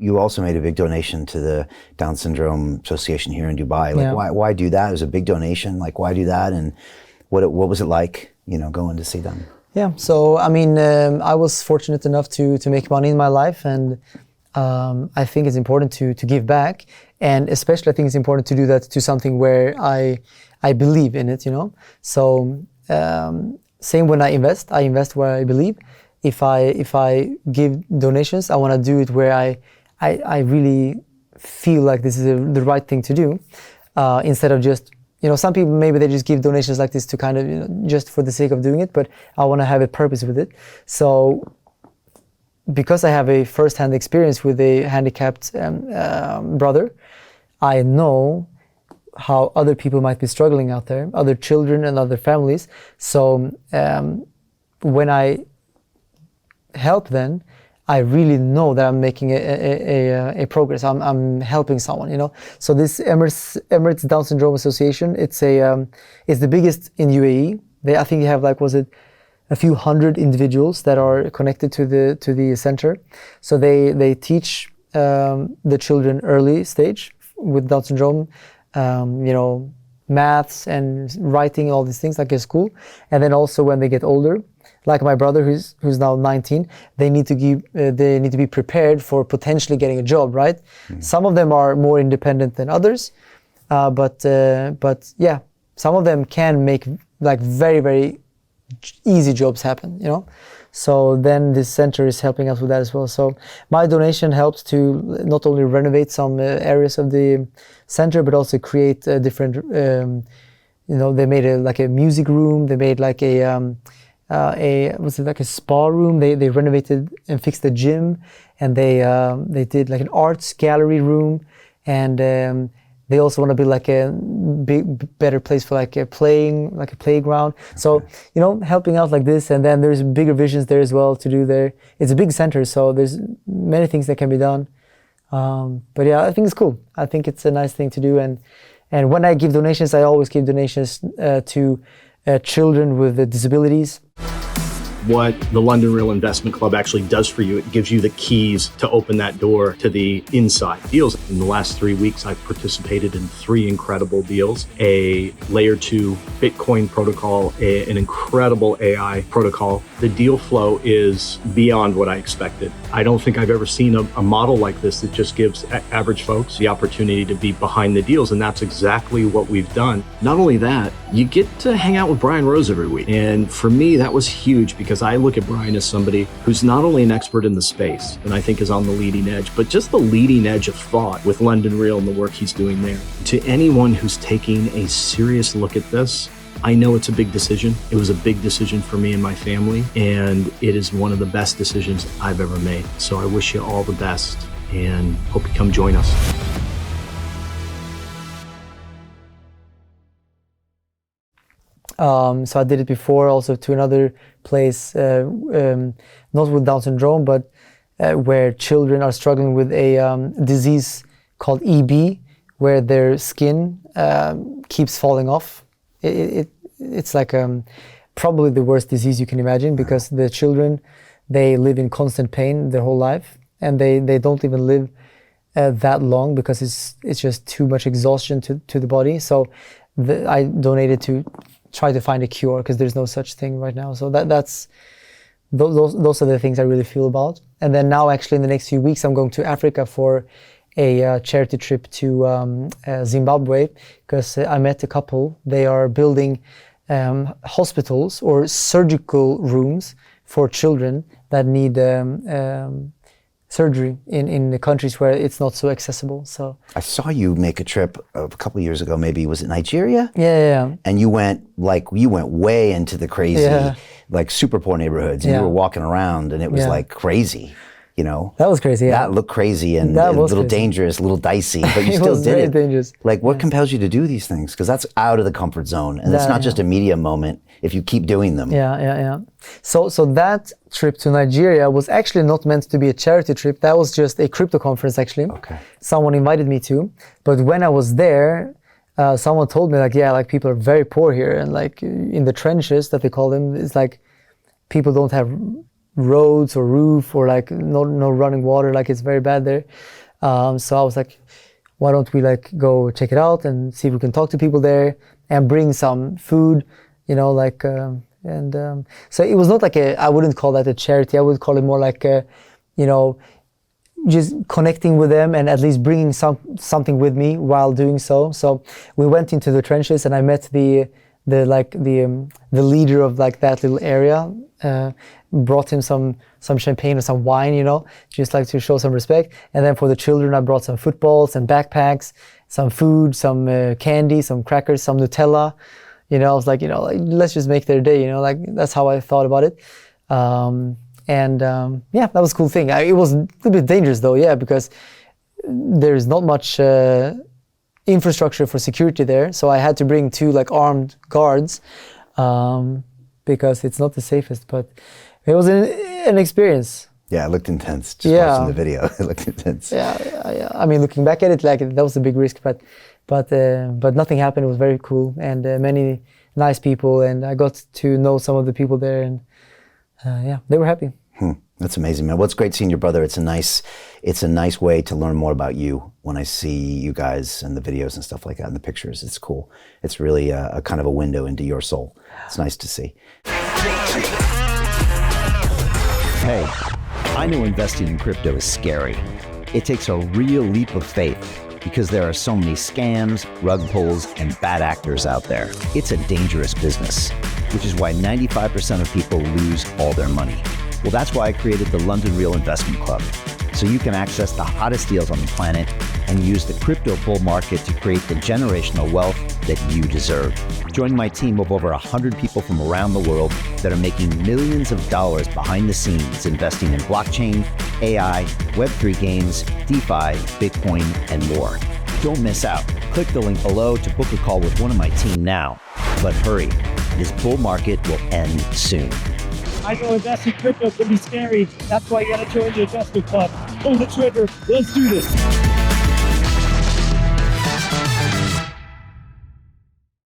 You also made a big donation to the Down Syndrome Association here in Dubai. Like, why do that? It was a big donation. Like, why do that? And what was it like, going to see them? Yeah, so I mean, I was fortunate enough to make money in my life, and I think it's important to give back, and especially I think it's important to do that to something where I believe in it, So same when I invest where I believe. If I give donations, I want to do it where I really feel like this is the right thing to do, instead of just, some people maybe they just give donations like this to kind of, just for the sake of doing it, but I want to have a purpose with it. So because I have a first-hand experience with a handicapped brother, I know how other people might be struggling out there, other children and other families. So when I help them, I really know that I'm making a progress. I'm helping someone, So this Emirates Down Syndrome Association, it's the biggest in UAE. I think they have a few hundred individuals that are connected to the center. So they teach the children early stage with Down syndrome, maths and writing, all these things like at school, and then also when they get older. Like my brother, who's now 19, they need to be prepared for potentially getting a job, right? Mm-hmm. Some of them are more independent than others, but yeah, some of them can make very, very easy jobs happen, So then this center is helping us with that as well. So my donation helps to not only renovate some areas of the center, but also create different. They made a music room. They made a spa room. They renovated and fixed the gym, and they did an arts gallery room, and they also want to build a better place for a playground. So helping out like this, and then there's bigger visions there as well to do there. It's a big center, so there's many things that can be done. But yeah, I think it's cool. I think it's a nice thing to do, and when I give donations, I always give donations to children with disabilities. What the London Real Investment Club actually does for you, it gives you the keys to open that door to the inside deals. In the last 3 weeks, I've participated in 3 incredible deals: a layer 2 Bitcoin protocol, an incredible AI protocol. The deal flow is beyond what I expected. I don't think I've ever seen a model like this that just gives average folks the opportunity to be behind the deals, and that's exactly what we've done. Not only that, you get to hang out with Brian Rose every week, and for me, that was huge because I look at Brian as somebody who's not only an expert in the space, and I think is on the leading edge, but just the leading edge of thought with London Real and the work he's doing there. To anyone who's taking a serious look at this, I know it's a big decision. It was a big decision for me and my family, and it is one of the best decisions I've ever made. So I wish you all the best and hope you come join us. So I did it before also to another place, not with Down syndrome, but where children are struggling with a disease called EB, where their skin keeps falling off. It's probably the worst disease you can imagine, because the children, they live in constant pain their whole life, and they don't even live that long because it's just too much exhaustion to the body. So I donated to try to find a cure, because there's no such thing right now. So those are the things I really feel about. And then now, actually, in the next few weeks, I'm going to Africa for a charity trip to Zimbabwe, because I met a couple. They are building hospitals or surgical rooms for children that need surgery in the countries where it's not so accessible. So I saw you make a trip a couple of years ago. Maybe was it Nigeria? Yeah. And you went way into the crazy, super poor neighborhoods, and you were walking around, and it was crazy. That was crazy. Yeah. That looked crazy and a little dangerous, a little dicey, but you still did it. Dangerous. What compels you to do these things? Because that's out of the comfort zone, and it's not just a media moment if you keep doing them. Yeah. So that trip to Nigeria was actually not meant to be a charity trip. That was just a crypto conference, actually. Okay. Someone invited me to, but when I was there, someone told me people are very poor here, and in the trenches that they call them, it's people don't have roads or roof or like no running water, like it's very bad there. So I was like, why don't we like go check it out and see if we can talk to people there and bring some food, you know, like, so it was not like I wouldn't call that a charity. I would call it more like a, you know, just connecting with them and at least bringing something with me while doing so. So we went into the trenches and I met the leader of like that little area, brought him some champagne or some wine, you know, just like to show some respect. And then for the children, I brought some footballs and backpacks, some food, some candy, some crackers, some Nutella. You know, I was like, you know, like, let's just make their day, you know, like that's how I thought about it. Yeah, that was a cool thing. It was a little bit dangerous though, yeah, because there's not much infrastructure for security there. So I had to bring 2 like armed guards because it's not the safest, but it was an experience. Yeah, it looked intense. Just watching the video, it looked intense. Yeah. I mean, looking back at it, like that was a big risk, but nothing happened. It was very cool and many nice people, and I got to know some of the people there, and yeah, they were happy. That's amazing, man. What's great seeing your brother. It's a nice way to learn more about you when I see you guys and the videos and stuff like that and the pictures. It's cool. It's really a kind of a window into your soul. It's nice to see. Hey, I know investing in crypto is scary. It takes a real leap of faith because there are so many scams, rug pulls, and bad actors out there. It's a dangerous business, which is why 95% of people lose all their money. Well, that's why I created the London Real Investment Club, so you can access the hottest deals on the planet and use the crypto bull market to create the generational wealth that you deserve. Join my team of over 100 people from around the world that are making millions of dollars behind the scenes investing in blockchain, AI, Web3 games, DeFi, Bitcoin, and more. Don't miss out. Click the link below to book a call with one of my team now. But hurry, this bull market will end soon. I know investing crypto can be scary. That's why you gotta join the investment club. Pull the trigger. Let's do this.